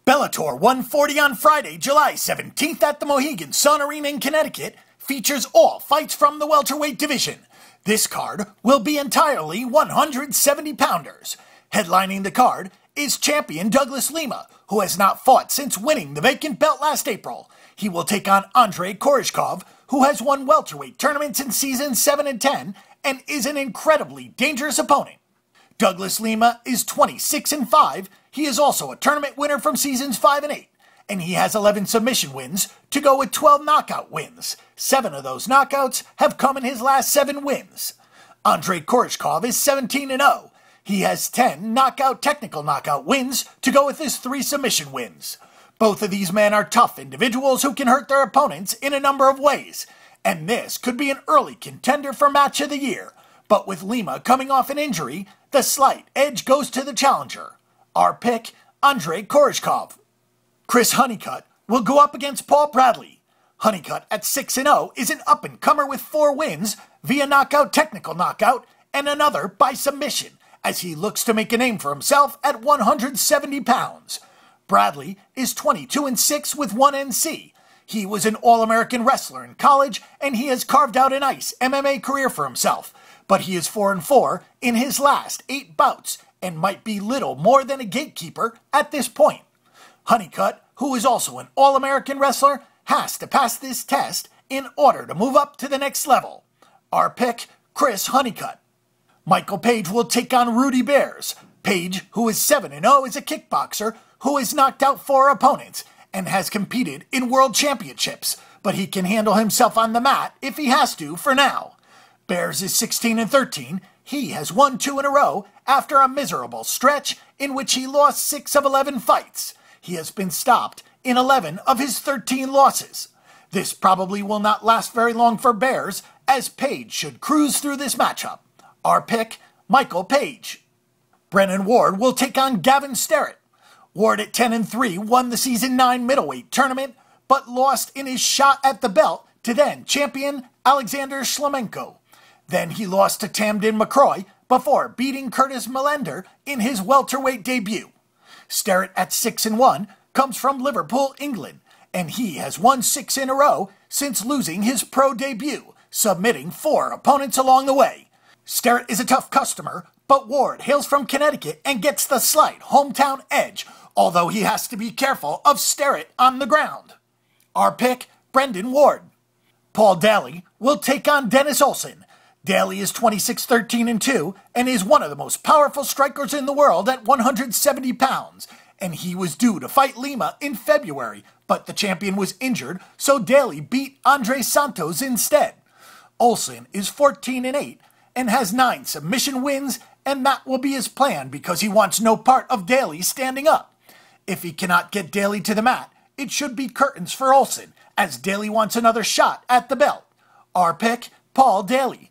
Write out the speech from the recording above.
Bellator 140 on Friday, July 17th at the Mohegan Sun Arena in Connecticut features all fights from the welterweight division. This card will be entirely 170-pounders. Headlining the card is champion Douglas Lima, who has not fought since winning the vacant belt last April. He will take on Andrei Koreshkov, who has won welterweight tournaments in seasons 7 and 10 and is an incredibly dangerous opponent. Douglas Lima is 26-5. He is also a tournament winner from seasons 5 and 8, and he has 11 submission wins to go with 12 knockout wins. 7 of those knockouts have come in his last 7 wins. Andrei Koreshkov is 17-0. He has 10 technical knockout wins to go with his 3 submission wins. Both of these men are tough individuals who can hurt their opponents in a number of ways, and this could be an early contender for Match of the Year. But with Lima coming off an injury, the slight edge goes to the challenger. Our pick, Andrei Koreshkov. Chris Honeycutt will go up against Paul Bradley. Honeycutt at 6-0 is an up-and-comer with 4 wins via technical knockout, and another by submission, as he looks to make a name for himself at 170 pounds. Bradley is 22-6 with 1 NC. He was an All-American wrestler in college, and he has carved out a nice MMA career for himself. But he is 4-4 in his last 8 bouts, and might be little more than a gatekeeper at this point. Honeycutt, who is also an All-American wrestler, has to pass this test in order to move up to the next level. Our pick, Chris Honeycutt. Michael Page will take on Rudy Bears. Page, who is 7-0, is a kickboxer who has knocked out 4 opponents and has competed in world championships, but he can handle himself on the mat if he has to for now. Bears is 16-13. He has won 2 in a row after a miserable stretch in which he lost 6 of 11 fights. He has been stopped in 11 of his 13 losses. This probably will not last very long for Bears, as Page should cruise through this matchup. Our pick, Michael Page. Brennan Ward will take on Gavin Sterrett. Ward at 10-3 won the season 9 middleweight tournament, but lost in his shot at the belt to then champion Alexander Shlemenko. Then he lost to Tamden McCroy before beating Curtis Millender in his welterweight debut. Sterrett at 6-1 comes from Liverpool, England, and he has won 6 in a row since losing his pro debut, submitting 4 opponents along the way. Sterrett is a tough customer, but Ward hails from Connecticut and gets the slight hometown edge, although he has to be careful of Sterrett on the ground. Our pick, Brendan Ward. Paul Daly will take on Dennis Olsen. Daly is 26-13-2 and is one of the most powerful strikers in the world at 170 pounds, and he was due to fight Lima in February, but the champion was injured, so Daly beat Andre Santos instead. Olsen is 14-8 and has 9 submission wins, and that will be his plan because he wants no part of Daly standing up. If he cannot get Daly to the mat, it should be curtains for Olsen, as Daly wants another shot at the belt. Our pick, Paul Daly.